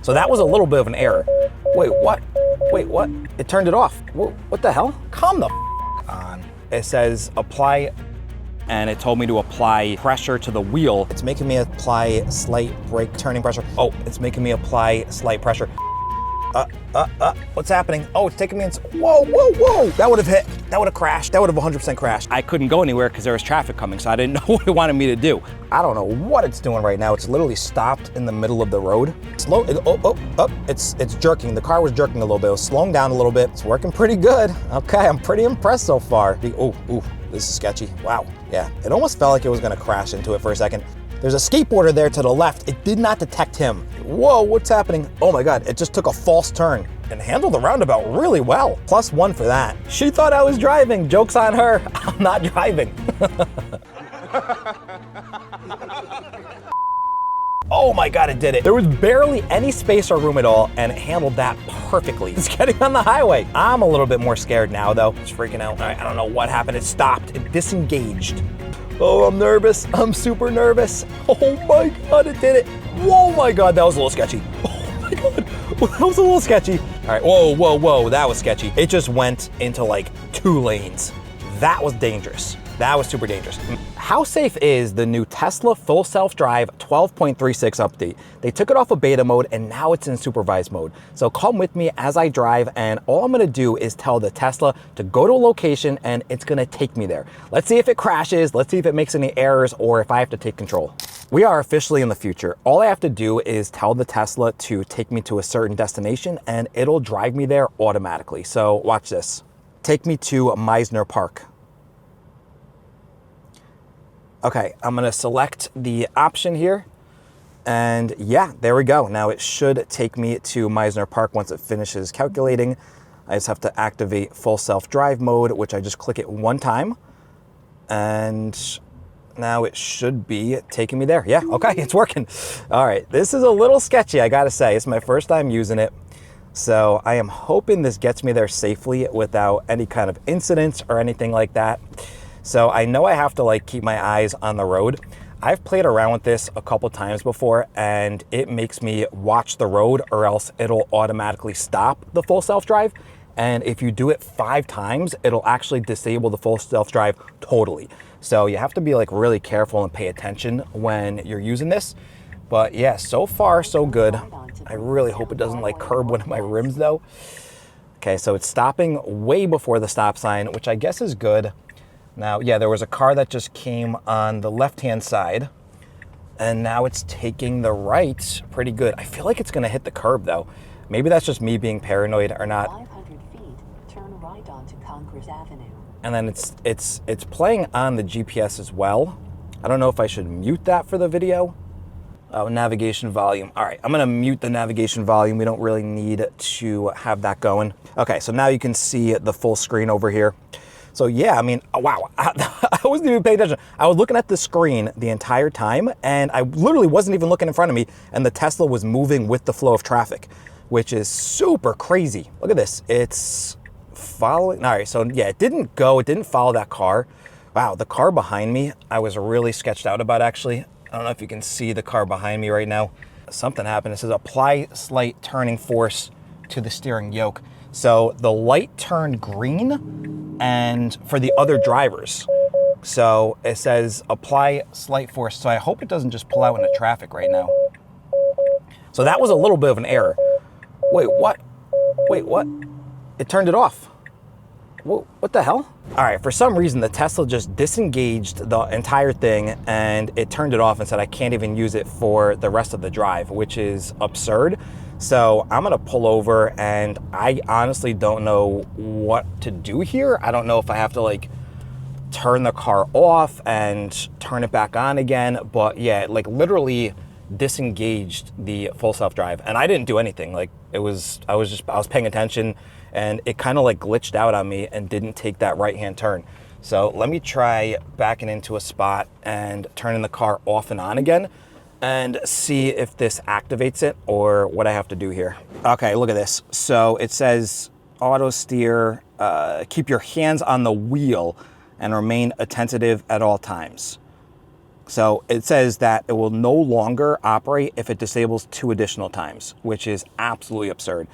So that was a little bit of an error. Wait, what? Wait, what? It turned it off. What the hell? Calm the on. It says apply, and it told me to apply pressure to the wheel. It's making me apply slight brake turning pressure. Oh, it's making me apply slight pressure. What's happening? Oh, it's taking me into, whoa. That would have hit, that would have crashed. That would have 100% crashed. I couldn't go anywhere because there was traffic coming, so I didn't know what it wanted me to do. I don't know what it's doing right now. It's literally stopped in the middle of the road. Slow, it's jerking. The car was jerking a little bit. It was slowing down a little bit. It's working pretty good. Okay, I'm pretty impressed so far. This is sketchy. Wow, yeah. It almost felt like it was gonna crash into it for a second. There's a skateboarder there to the left. It did not detect him. Whoa, what's happening? Oh my God, it just took a false turn and handled the roundabout really well. +1 for that. She thought I was driving. Joke's on her. I'm not driving. Oh my God, it did it. There was barely any space or room at all, and it handled that perfectly. It's getting on the highway. I'm a little bit more scared now though. It's freaking out. All right, I don't know what happened. It stopped, it disengaged. Oh, I'm nervous. I'm super nervous. Oh my God, it did it. Whoa, my God, that was a little sketchy. Oh my God, that was a little sketchy. All right, whoa, that was sketchy. It just went into like 2 lanes. That was dangerous. That was super dangerous. How safe is the new Tesla full self-drive 12.36 update? They took it off of beta mode and now it's in supervised mode. So come with me as I drive, and all I'm gonna do is tell the Tesla to go to a location and it's gonna take me there. Let's see if it crashes, let's see if it makes any errors, or if I have to take control. We are officially in the future. All I have to do is tell the Tesla to take me to a certain destination and it'll drive me there automatically. So watch this. Take me to Meisner Park. Okay, I'm gonna select the option here, and yeah, there we go. Now it should take me to Meisner Park once it finishes calculating. I just have to activate full self-drive mode, which I just click it 1 time, and now it should be taking me there. Yeah, okay, it's working. All right, this is a little sketchy, I gotta say. It's my first time using it, so I am hoping this gets me there safely without any kind of incidents or anything like that. So I know I have to like keep my eyes on the road. I've played around with this a couple times before, and it makes me watch the road, or else it'll automatically stop the full self-drive. And if you do it 5 times, it'll actually disable the full self-drive totally. So you have to be like really careful and pay attention when you're using this. But yeah, so far so good. I really hope it doesn't like curb one of my rims though. Okay, so it's stopping way before the stop sign, which I guess is good. Now, yeah, there was a car that just came on the left-hand side, and now it's taking the right pretty good. I feel like it's gonna hit the curb though. Maybe that's just me being paranoid or not. 500 feet, turn right onto Congress Avenue. And then it's playing on the GPS as well. I don't know if I should mute that for the video. Oh, navigation volume. All right, I'm gonna mute the navigation volume. We don't really need to have that going. Okay, so now you can see the full screen over here. So yeah, I mean, wow, I wasn't even paying attention. I was looking at the screen the entire time, and I literally wasn't even looking in front of me, and the Tesla was moving with the flow of traffic, which is super crazy. Look at this, it's following. All right, so yeah, it didn't follow that car. Wow, the car behind me, I was really sketched out about actually. I don't know if you can see the car behind me right now. Something happened. It says apply slight turning force to the steering yoke. So the light turned green, and for the other drivers. So it says apply slight force. So I hope it doesn't just pull out into traffic right now. So that was a little bit of an error. Wait, what? Wait, what? It turned it off. What the hell? All right, for some reason, the Tesla just disengaged the entire thing and it turned it off and said I can't even use it for the rest of the drive, which is absurd. So I'm gonna pull over, and I honestly don't know what to do here. I don't know if I have to like turn the car off and turn it back on again, but yeah, like literally disengaged the full self-drive, and I didn't do anything. Like I was paying attention, and it kind of like glitched out on me and didn't take that right-hand turn. So let me try backing into a spot and turning the car off and on again, and see if this activates it or what I have to do here. Okay, look at this. So it says auto steer, keep your hands on the wheel and remain attentive at all times. So it says that it will no longer operate if it disables 2 additional times, which is absolutely absurd.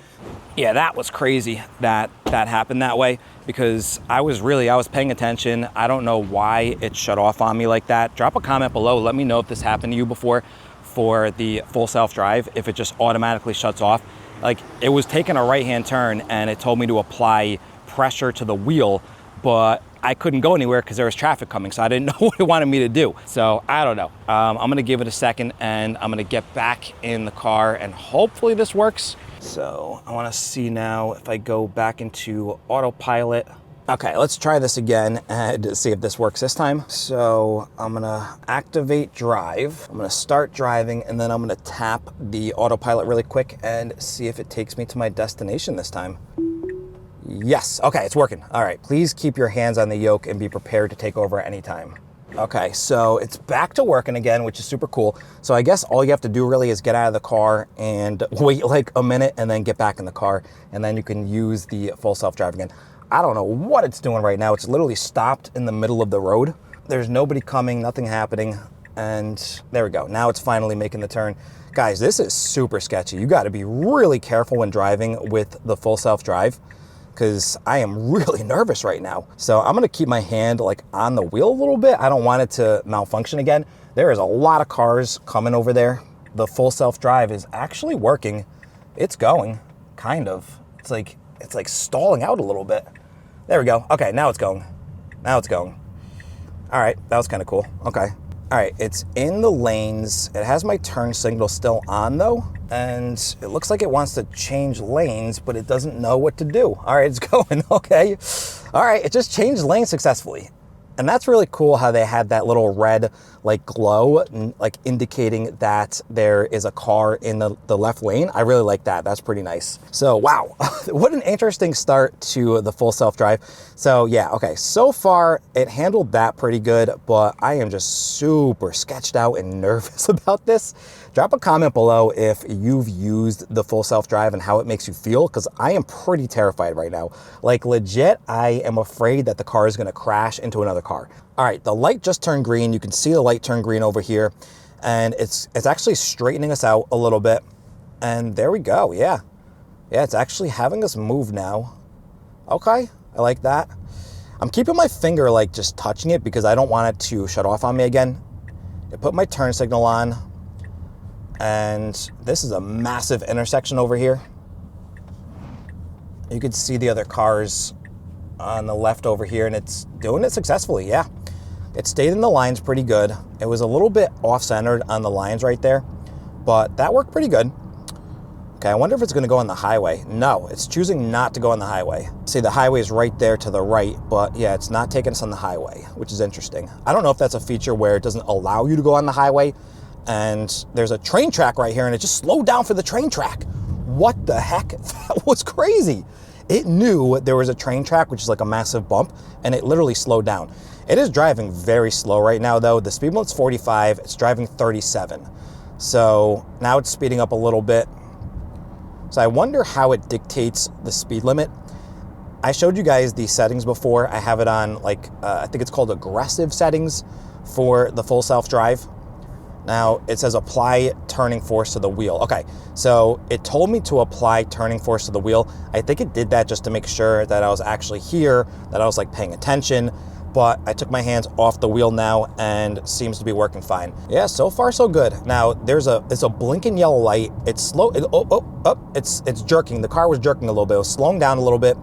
Yeah, that was crazy that happened that way, because I was paying attention. I don't know why it shut off on me like that. Drop a comment below. Let me know if this happened to you before for the full self-drive, if it just automatically shuts off. Like, it was taking a right-hand turn and it told me to apply pressure to the wheel, but I couldn't go anywhere because there was traffic coming, so I didn't know what it wanted me to do. So I don't know. I'm gonna give it a second and I'm gonna get back in the car and hopefully this works. So I wanna see now if I go back into autopilot. Okay, let's try this again and see if this works this time. So I'm gonna activate drive. I'm gonna start driving and then I'm gonna tap the autopilot really quick and see if it takes me to my destination this time. Yes, okay, it's working. All right, please keep your hands on the yoke and be prepared to take over at any time. Okay, so it's back to working again, which is super cool. So I guess all you have to do really is get out of the car and wait like a minute and then get back in the car, and then you can use the full self-drive again. I don't know what it's doing right now. It's literally stopped in the middle of the road. There's nobody coming, nothing happening, and there we go. Now it's finally making the turn. Guys, this is super sketchy. You gotta be really careful when driving with the full self-drive, because I am really nervous right now. So I'm gonna keep my hand like on the wheel a little bit. I don't want it to malfunction again. There is a lot of cars coming over there. The full self-drive is actually working. It's going, kind of. It's like stalling out a little bit. There we go. Okay, now it's going. Now it's going. All right, that was kind of cool. Okay. All right, it's in the lanes. It has my turn signal still on though, and it looks like it wants to change lanes, but it doesn't know what to do. All right, it's going, okay. All right, it just changed lanes successfully. And that's really cool how they had that little red like glow, like indicating that there is a car in the left lane. I really like that. That's pretty nice. So wow, what an interesting start to the full self-drive. So yeah, okay, so far it handled that pretty good, but I am just super sketched out and nervous about this. Drop a comment below if you've used the full self-drive and how it makes you feel, because I am pretty terrified right now. Like legit, I am afraid that the car is gonna crash into another car. All right, the light just turned green. You can see the light turn green over here, and it's actually straightening us out a little bit. And there we go, yeah. Yeah, it's actually having us move now. Okay, I like that. I'm keeping my finger like just touching it because I don't want it to shut off on me again. I put my turn signal on, and this is a massive intersection over here. You can see the other cars on the left over here, and it's doing it successfully, yeah. It stayed in the lines pretty good. It was a little bit off-centered on the lines right there, but that worked pretty good. Okay, I wonder if it's gonna go on the highway. No, it's choosing not to go on the highway. See, the highway is right there to the right, but yeah, it's not taking us on the highway, which is interesting. I don't know if that's a feature where it doesn't allow you to go on the highway, and there's a train track right here, and it just slowed down for the train track. What the heck? That was crazy. It knew there was a train track, which is like a massive bump, and it literally slowed down. It is driving very slow right now though. The speed limit's 45, it's driving 37. So now it's speeding up a little bit. So I wonder how it dictates the speed limit. I showed you guys the settings before. I have it on like, I think it's called aggressive settings for the full self-drive. Now it says apply turning force to the wheel. Okay, so it told me to apply turning force to the wheel. I think it did that just to make sure that I was actually here, that I was like paying attention, but I took my hands off the wheel now and seems to be working fine. Yeah, so far so good. Now it's a blinking yellow light. It's slow, it's jerking. The car was jerking a little bit. It was slowing down a little bit.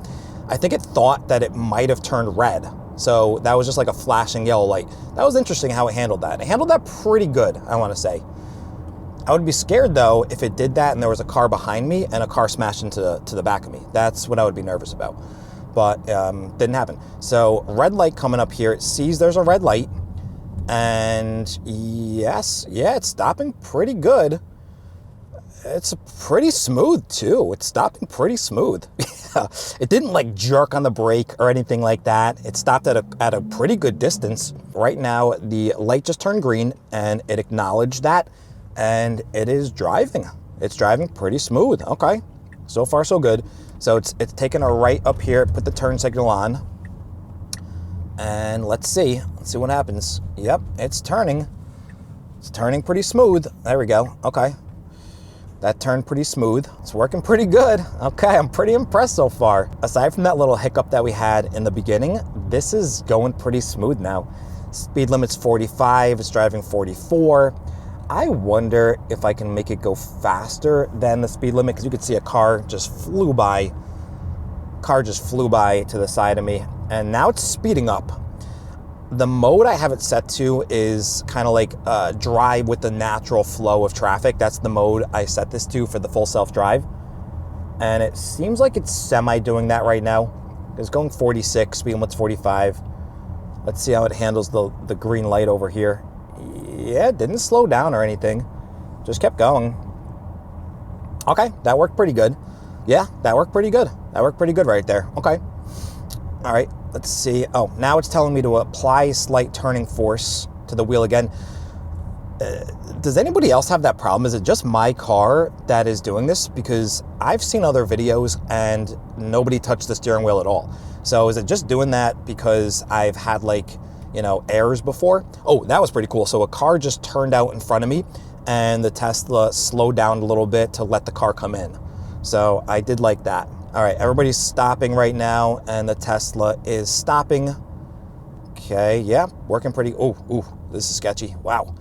I think it thought that it might have turned red. So that was just like a flashing yellow light. That was interesting how it handled that. It handled that pretty good, I want to say. I would be scared though if it did that and there was a car behind me and a car smashed into the back of me. That's what I would be nervous about. But didn't happen. So red light coming up here. It sees there's a red light, and yes, yeah, it's stopping pretty good. It's pretty smooth too. It's stopping pretty smooth. It didn't like jerk on the brake or anything like that. It stopped at a pretty good distance. Right now, the light just turned green and it acknowledged that, and it is driving. It's driving pretty smooth. Okay, so far so good. So it's taking a right up here, put the turn signal on, and let's see what happens. Yep, it's turning. It's turning pretty smooth. There we go. Okay. That turned pretty smooth. It's working pretty good. Okay, I'm pretty impressed so far. Aside from that little hiccup that we had in the beginning, this is going pretty smooth now. Speed limit's 45, it's driving 44. I wonder if I can make it go faster than the speed limit, because you could see a car just flew by. Car just flew by to the side of me, and now it's speeding up. The mode I have it set to is kind of like drive with the natural flow of traffic. That's the mode I set this to for the full self-drive. And it seems like it's semi doing that right now. It's going 46, speed limit's 45. Let's see how it handles the green light over here. Yeah, it didn't slow down or anything. Just kept going. Okay, that worked pretty good. Yeah, that worked pretty good. That worked pretty good right there. Okay. All right, let's see. Oh, now it's telling me to apply slight turning force to the wheel again. Does anybody else have that problem? Is it just my car that is doing this? Because I've seen other videos and nobody touched the steering wheel at all. So is it just doing that because I've had like, you know, errors before? Oh, that was pretty cool. So a car just turned out in front of me and the Tesla slowed down a little bit to let the car come in. So I did like that. All right, everybody's stopping right now, and the Tesla is stopping. Okay, yeah, working pretty. Ooh, this is sketchy. Wow,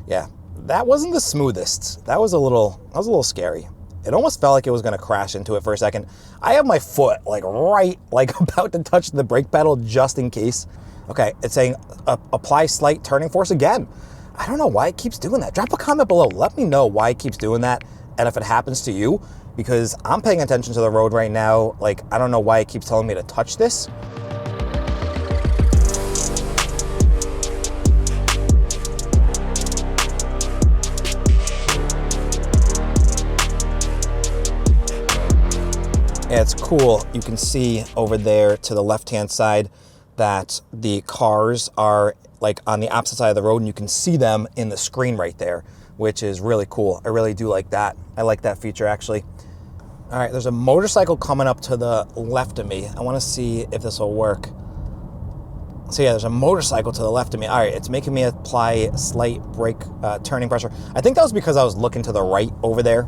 yeah, that wasn't the smoothest. That was a little scary. It almost felt like it was gonna crash into it for a second. I have my foot like about to touch the brake pedal just in case. Okay, it's saying apply slight turning force again. I don't know why it keeps doing that. Drop a comment below. Let me know why it keeps doing that, and if it happens to you. Because I'm paying attention to the road right now. Like, I don't know why it keeps telling me to touch this. Yeah, it's cool. You can see over there to the left-hand side that the cars are like on the opposite side of the road, and you can see them in the screen right there, which is really cool. I really do like that. I like that feature, actually. All right, there's a motorcycle coming up to the left of me. I want to see if this will work. So yeah, there's a motorcycle to the left of me. All right, it's making me apply slight brake turning pressure. I think that was because I was looking to the right over there.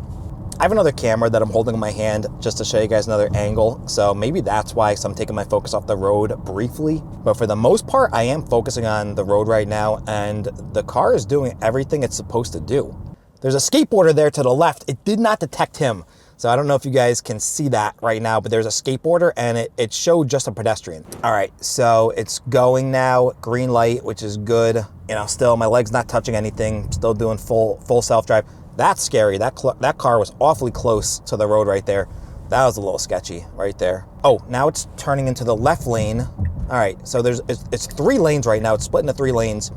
I have another camera that I'm holding in my hand just to show you guys another angle. So maybe that's why I'm taking my focus off the road briefly. But for the most part, I am focusing on the road right now, and the car is doing everything it's supposed to do. There's a skateboarder there to the left. It did not detect him. So I don't know if you guys can see that right now, but there's a skateboarder and it showed just a pedestrian. All right, so it's going now, green light, which is good. You know, still my leg's not touching anything, still doing full self-drive. That's scary. That car was awfully close to the road right there. That was a little sketchy right there. Oh, now it's turning into the left lane. All right, so it's 3 lanes right now. It's split into 3 lanes,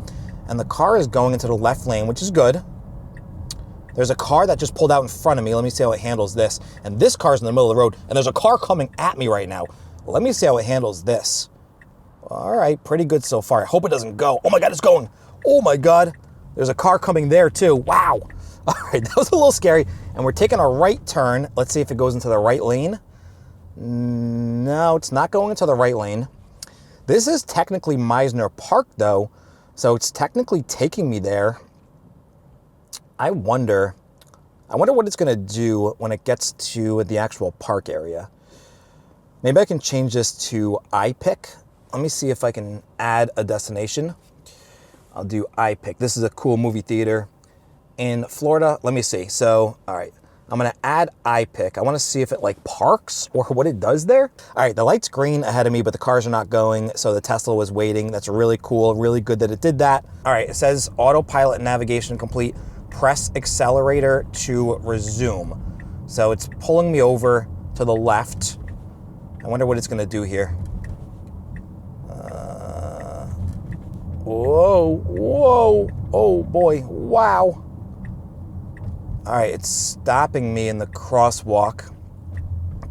and the car is going into the left lane, which is good. There's a car that just pulled out in front of me. Let me see how it handles this. And this car's in the middle of the road, and there's a car coming at me right now. Let me see how it handles this. All right, pretty good so far. I hope it doesn't go. Oh my God, it's going. Oh my God. There's a car coming there too. Wow. All right, that was a little scary. And we're taking a right turn. Let's see if it goes into the right lane. No, it's not going into the right lane. This is technically Meisner Park though, so it's technically taking me there. I wonder what it's gonna do when it gets to the actual park area. Maybe I can change this to iPick. Let me see if I can add a destination. I'll do iPick. This is a cool movie theater in Florida. Let me see. So, all right, I'm gonna add iPick. I wanna see if it like parks or what it does there. All right, the light's green ahead of me, but the cars are not going, so the Tesla was waiting. That's really cool, really good that it did that. All right, it says autopilot navigation complete. Press accelerator to resume. So it's pulling me over to the left. I wonder what it's gonna do here. Whoa, oh boy, wow. All right, it's stopping me in the crosswalk.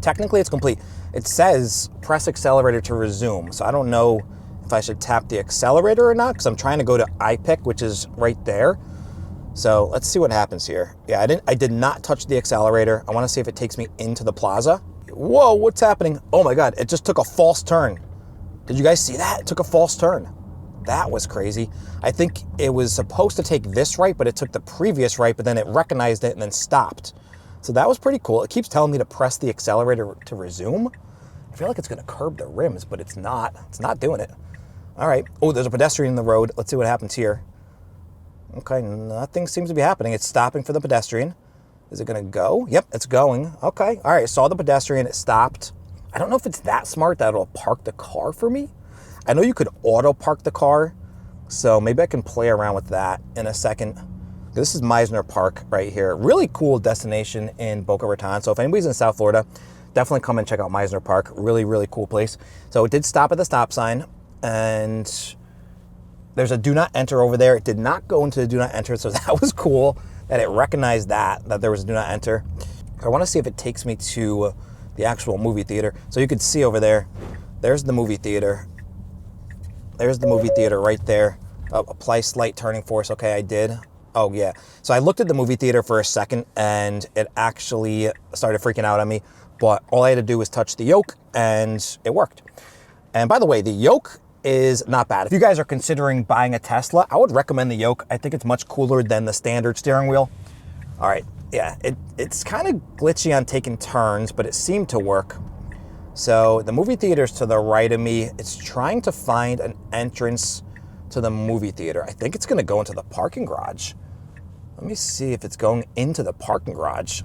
Technically it's complete. It says press accelerator to resume. So I don't know if I should tap the accelerator or not, because I'm trying to go to iPick, which is right there. So let's see what happens here. Yeah, I did not touch the accelerator. I want to see if it takes me into the plaza. Whoa, what's happening? Oh my God, it just took a false turn. Did you guys see that? It took a false turn. That was crazy. I think it was supposed to take this right, but it took the previous right, but then it recognized it and then stopped. So that was pretty cool. It keeps telling me to press the accelerator to resume. I feel like it's gonna curb the rims, but it's not. It's not doing it. All right. Oh, there's a pedestrian in the road. Let's see what happens here. Okay, nothing seems to be happening. It's stopping for the pedestrian. Is it gonna go? Yep, it's going. Okay, all right, saw the pedestrian, it stopped. I don't know if it's that smart that it'll park the car for me. I know you could auto park the car, so maybe I can play around with that in a second. This is Meisner Park right here. Really cool destination in Boca Raton. So if anybody's in South Florida, definitely come and check out Meisner Park. Really, really cool place. So it did stop at the stop sign, and there's a do not enter over there. It did not go into the do not enter, so that was cool that it recognized that there was a do not enter. I want to see if it takes me to the actual movie theater. So you can see over there, there's the movie theater. There's the movie theater right there. Oh, apply slight turning force. Okay, I did. Oh yeah. So I looked at the movie theater for a second and it actually started freaking out on me, but all I had to do was touch the yoke and it worked. And by the way, the yoke is not bad. If you guys are considering buying a Tesla, I would recommend the yoke. I think it's much cooler than the standard steering wheel. All right, yeah, it's kind of glitchy on taking turns, but it seemed to work. So the movie theater's to the right of me. It's trying to find an entrance to the movie theater. I think it's gonna go into the parking garage. Let me see if it's going into the parking garage.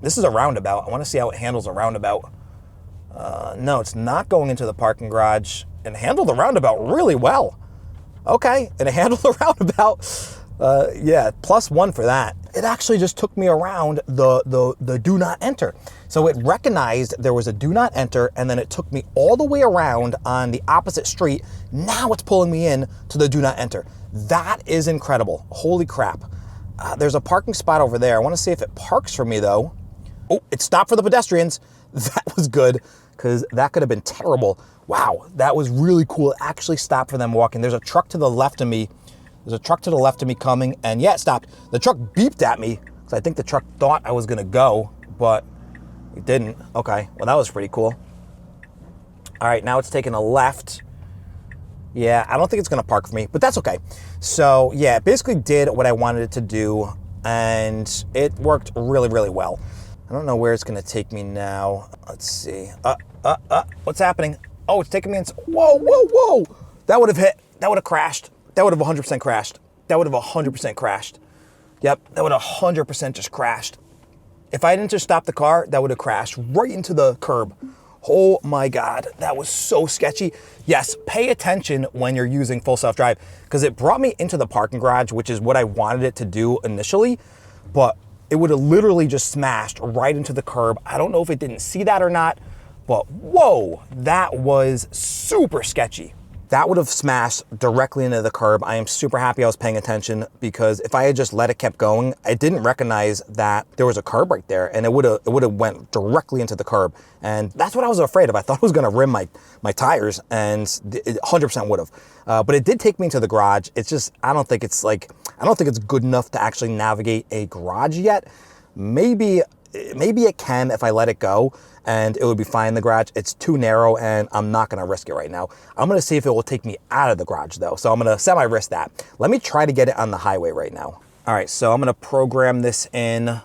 This is a roundabout. I wanna see how it handles a roundabout. No, it's not going into the parking garage. And handled the roundabout really well. Okay, and it handled the roundabout. Yeah, +1 for that. It actually just took me around the do not enter. So it recognized there was a do not enter, and then it took me all the way around on the opposite street. Now it's pulling me in to the do not enter. That is incredible. Holy crap. There's a parking spot over there. I want to see if it parks for me though. Oh, it stopped for the pedestrians. That was good, because that could have been terrible. Wow, that was really cool. It actually stopped for them walking. There's a truck to the left of me. There's a truck to the left of me coming, and yeah, it stopped. The truck beeped at me, because I think the truck thought I was gonna go, but it didn't. Okay, well that was pretty cool. All right, now it's taking a left. Yeah, I don't think it's gonna park for me, but that's okay. So yeah, it basically did what I wanted it to do, and it worked really, really well. I don't know where it's gonna take me now. Let's see. What's happening? Oh, it's taking me in. Whoa, whoa, whoa. That would have hit. That would have crashed. That would have 100% crashed. That would have 100% crashed. Yep, that would have 100% just crashed. If I didn't just stop the car, that would have crashed right into the curb. Oh my God, that was so sketchy. Yes, pay attention when you're using full self-drive, because it brought me into the parking garage, which is what I wanted it to do initially, but it would have literally just smashed right into the curb. I don't know if it didn't see that or not, but whoa, that was super sketchy. That would have smashed directly into the curb. I am super happy I was paying attention, because if I had just let it kept going, I didn't recognize that there was a curb right there, and it would have went directly into the curb. And that's what I was afraid of. I thought it was gonna rim my tires, and it 100% would have. But it did take me into the garage. It's just, I don't think it's good enough to actually navigate a garage yet. Maybe it can if I let it go, and it would be fine in the garage. It's too narrow, and I'm not gonna risk it right now. I'm gonna see if it will take me out of the garage though. So I'm gonna semi-risk that. Let me try to get it on the highway right now. All right, so I'm gonna program this in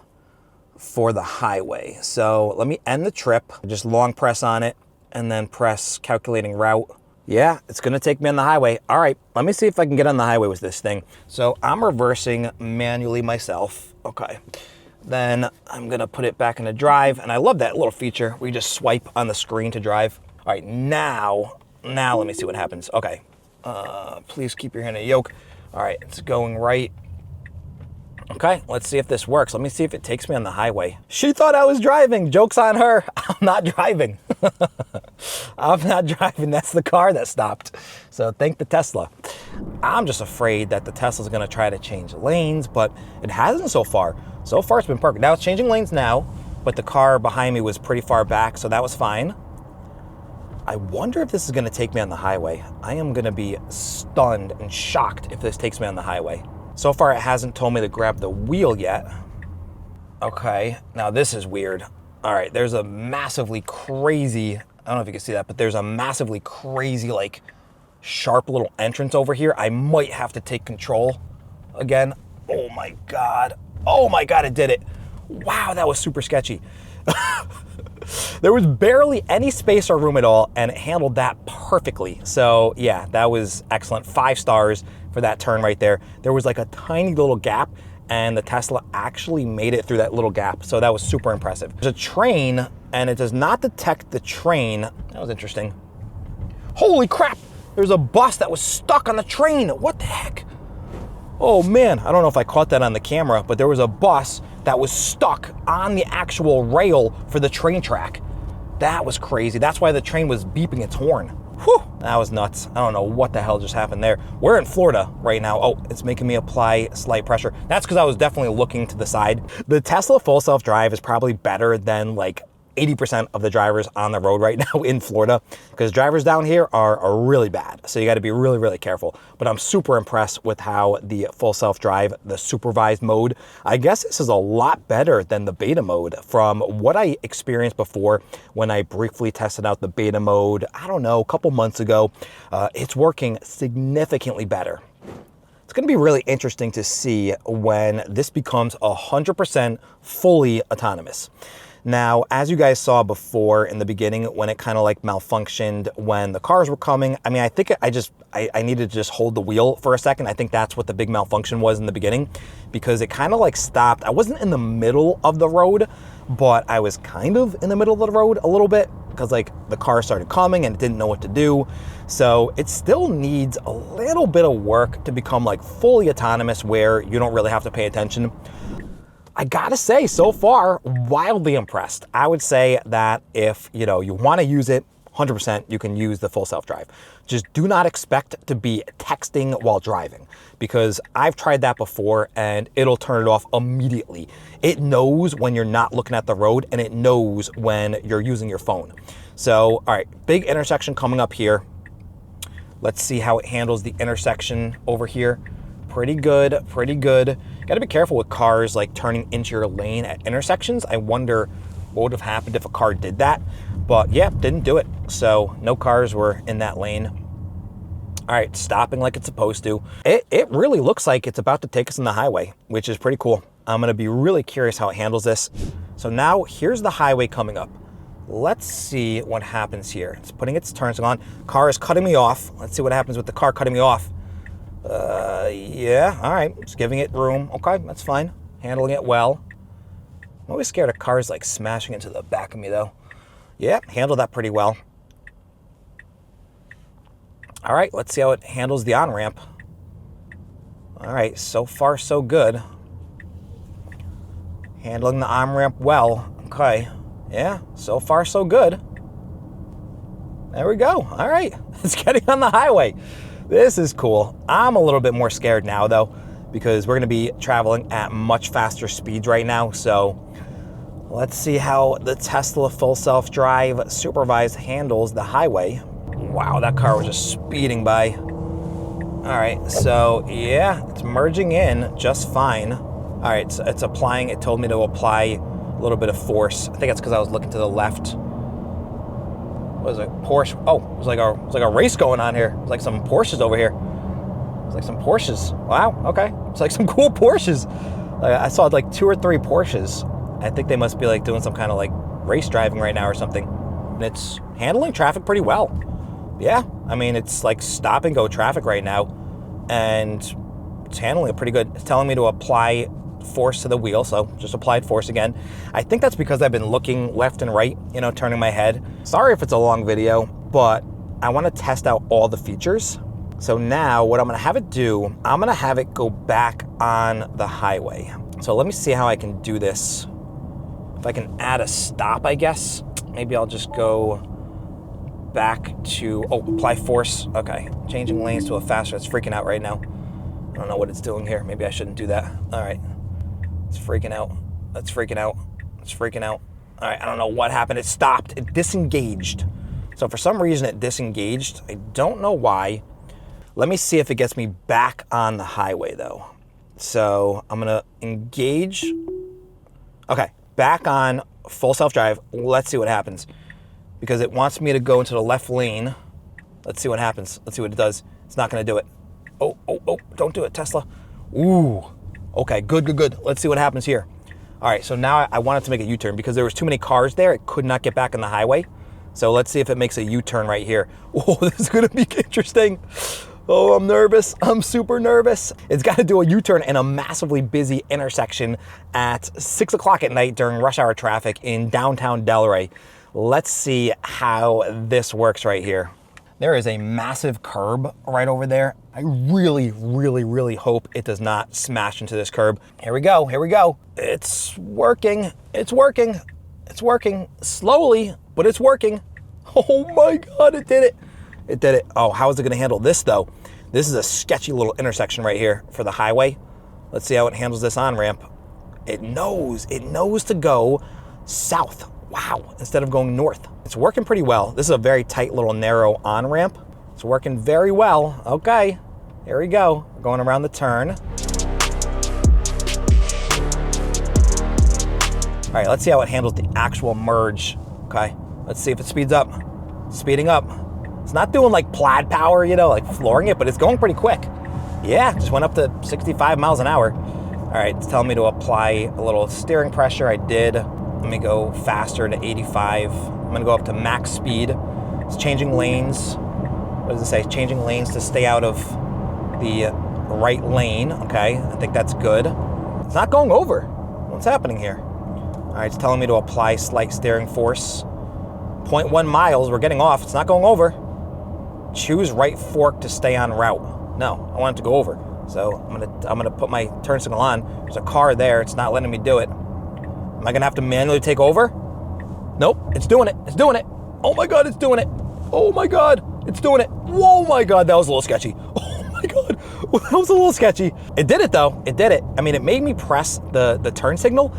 for the highway. So let me end the trip, just long press on it, and then press calculating route. Yeah, it's gonna take me on the highway. All right, let me see if I can get on the highway with this thing. So I'm reversing manually myself. Okay. Then I'm gonna put it back into drive, and I love that little feature where you just swipe on the screen to drive. All right, now let me see what happens. Okay, please keep your hand on the yoke. All right, it's going right. Okay, let's see if this works. Let me see if it takes me on the highway. She thought I was driving. Joke's on her. I'm not driving. I'm not driving. That's the car that stopped. So thank the Tesla. I'm just afraid that the Tesla's gonna try to change lanes, but it hasn't so far. So far it's been perfect. Now it's changing lanes now, but the car behind me was pretty far back, so that was fine. I wonder if this is gonna take me on the highway. I am gonna be stunned and shocked if this takes me on the highway. So far it hasn't told me to grab the wheel yet. Okay, now this is weird. All right, there's a massively crazy, I don't know if you can see that, but there's a massively crazy like sharp little entrance over here. I might have to take control again. Oh my God. Oh my God, it did it. Wow, that was super sketchy. There was barely any space or room at all, and it handled that perfectly. So yeah, that was excellent. 5 stars for that turn right there. There was like a tiny little gap, and the Tesla actually made it through that little gap. So that was super impressive. There's a train, and it does not detect the train. That was interesting. Holy crap! There's a bus that was stuck on the train. What the heck? Oh man, I don't know if I caught that on the camera, but there was a bus that was stuck on the actual rail for the train track. That was crazy. That's why the train was beeping its horn. Whew, that was nuts. I don't know what the hell just happened there. We're in Florida right now. Oh, it's making me apply slight pressure. That's because I was definitely looking to the side. The Tesla full self-drive is probably better than like 80% of the drivers on the road right now in Florida, because drivers down here are really bad. So you got to be really, really careful. But I'm super impressed with how the full self-drive, the supervised mode, I guess this is a lot better than the beta mode from what I experienced before when I briefly tested out the beta mode, I don't know, a couple months ago. It's working significantly better. It's going to be really interesting to see when this becomes 100% fully autonomous. Now, as you guys saw before in the beginning, when it kind of like malfunctioned when the cars were coming, I mean, I think I needed to just hold the wheel for a second. I think that's what the big malfunction was in the beginning, because it kind of like stopped. I wasn't in the middle of the road, but I was kind of in the middle of the road a little bit, because like the car started coming and it didn't know what to do. So it still needs a little bit of work to become like fully autonomous where you don't really have to pay attention. I gotta say, so far, wildly impressed. I would say that if you want to use it, 100% you can use the full self-drive. Just do not expect to be texting while driving, because I've tried that before and it'll turn it off immediately. It knows when you're not looking at the road, and it knows when you're using your phone. So, all right, big intersection coming up here. Let's see how it handles the intersection over here. Pretty good, pretty good. Got to be careful with cars like turning into your lane at intersections. I wonder what would have happened if a car did that. But yeah, didn't do it. So no cars were in that lane. All right, stopping like it's supposed to. It really looks like it's about to take us on the highway, which is pretty cool. I'm gonna be really curious how it handles this. So now here's the highway coming up. Let's see what happens here. It's putting its turns on. Car is cutting me off. Let's see what happens with the car cutting me off. Yeah, all right, just giving it room. Okay, that's fine. Handling it well. I'm always scared of cars like smashing into the back of me though. Yeah, handled that pretty well. All right, let's see how it handles the on-ramp. All right, so far so good. Handling the on-ramp well. Okay, yeah, so far so good. There we go. All right, it's getting on the highway. This is cool. I'm a little bit more scared now though, because we're gonna be traveling at much faster speeds right now. So let's see how the Tesla full self-drive supervised handles the highway. Wow, that car was just speeding by. All right, so yeah, it's merging in just fine. All right, so it's applying, it told me to apply a little bit of force. I think that's because I was looking to the left. What was it? Porsche. Oh, it was like a race going on here. It's like some Porsches over here. It's like some Porsches. Wow. Okay. It's like some cool Porsches. I saw like 2 or 3 Porsches. I think they must be like doing some kind of like race driving right now or something. And it's handling traffic pretty well. Yeah. I mean, it's like stop and go traffic right now, and it's handling it pretty good. It's telling me to apply force to the wheel, so just applied force again. I think that's because I've been looking left and right, turning my head. Sorry if it's a long video, but I want to test out all the features. So now what I'm going to have it do, I'm going to have it go back on the highway. So let me see how I can do this. If I can add a stop, I guess. Maybe I'll just go back to, apply force. Okay, changing lanes to a faster. It's freaking out right now. I don't know what it's doing here. Maybe I shouldn't do that. All right. It's freaking out. It's freaking out. It's freaking out. All right, I don't know what happened. It stopped. It disengaged. So for some reason it disengaged. I don't know why. Let me see if it gets me back on the highway though. So I'm gonna engage. Okay, back on full self-drive. Let's see what happens. Because it wants me to go into the left lane. Let's see what happens. Let's see what it does. It's not gonna do it. Oh, don't do it, Tesla. Ooh, okay, good. Let's see what happens here. All right, so now I wanted to make a U-turn because there was too many cars there. It could not get back on the highway. So let's see if it makes a U-turn right here. Oh, this is gonna be interesting. Oh, I'm nervous. I'm super nervous. It's got to do a U-turn in a massively busy intersection at 6 o'clock at night during rush hour traffic in downtown Delray. Let's see how this works right here. There is a massive curb right over there. I really hope it does not smash into this curb. Here we go. It's working. Slowly, but it's working. Oh my God, it did it. Oh, how is it gonna handle this though? This is a sketchy little intersection right here for the highway. Let's see how it handles this on-ramp. It knows to go south. Wow, instead of going north. It's working pretty well. This is a very tight little narrow on-ramp. It's working very well. Okay, here we go. We're going around the turn. All right, let's see how it handles the actual merge. Okay, let's see if it speeds up. Speeding up. It's not doing like Plaid power, you know, like flooring it, but it's going pretty quick. Yeah, just went up to 65 miles an hour. All right, it's telling me to apply a little steering pressure. I did. Let me go faster to 85. I'm gonna go up to max speed. It's changing lanes. What does it say? Changing lanes to stay out of the right lane. Okay, I think that's good. It's not going over. What's happening here? All right, it's telling me to apply slight steering force. 0.1 miles, we're getting off. It's not going over. Choose right fork to stay on route. No, I want it to go over. So I'm gonna put my turn signal on. There's a car there. It's not letting me do it. Am I gonna have to manually take over? Nope, it's doing it. Oh my God, it's doing it. Oh my God, it's doing it. Whoa my God, that was a little sketchy. Oh my God, that was a little sketchy. It did it though, it did it. I mean, it made me press the turn signal.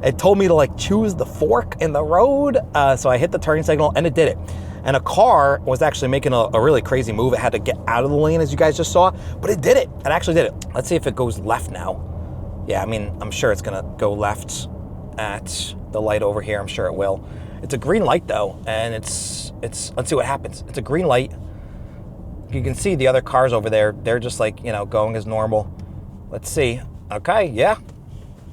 It told me to like choose the fork in the road. So I hit the turn signal and it did it. And a car was actually making a really crazy move. It had to get out of the lane, as you guys just saw, but it did it. It actually did it. Let's see if it goes left now. Yeah, I mean, I'm sure it's gonna go left at the light over here. I'm sure it will. It's a green light though, and it's let's see what happens. It's a green light. You can see the other cars over there. They're just like, you know, going as normal. Let's see. Okay, yeah,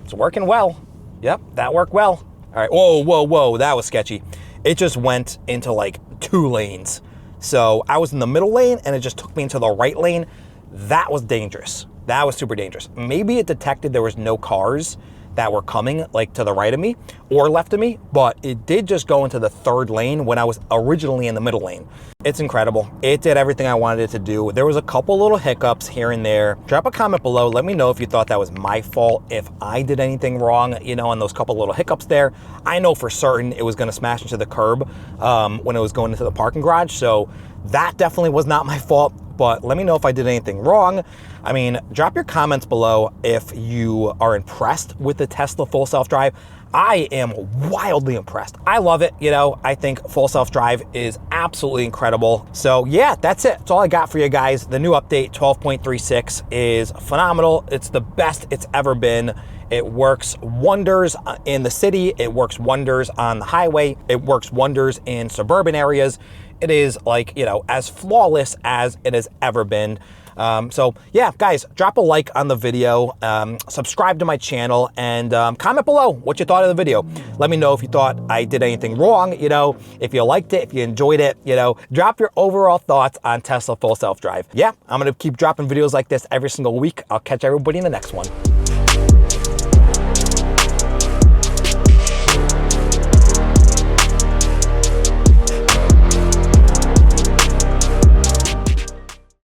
it's working well. Yep, that worked well. All right, whoa, that was sketchy. It just went into like 2 lanes. So I was in the middle lane and it just took me into the right lane. That was dangerous. That was super dangerous. Maybe it detected there was no cars that were coming like to the right of me or left of me, but it did just go into the 3rd lane when I was originally in the middle lane. It's incredible. It did everything I wanted it to do. There was a couple little hiccups here and there. Drop a comment below. Let me know if you thought that was my fault, if I did anything wrong, you know, on those couple little hiccups there. I know for certain it was gonna smash into the curb when it was going into the parking garage. So that definitely was not my fault, but let me know if I did anything wrong. I mean, drop your comments below if you are impressed with the Tesla full self-drive. I am wildly impressed. I love it, you know. I think full self-drive is absolutely incredible. So yeah, that's it. That's all I got for you guys. The new update 12.36 is phenomenal. It's the best it's ever been. It works wonders in the city. It works wonders on the highway. It works wonders in suburban areas. It is like, you know, as flawless as it has ever been. So yeah, guys, drop a like on the video, subscribe to my channel, and comment below what you thought of the video. Let me know if you thought I did anything wrong, you know, if you liked it, if you enjoyed it, you know, drop your overall thoughts on Tesla full self-drive. Yeah, I'm gonna keep dropping videos like this every single week. I'll catch everybody in the next one.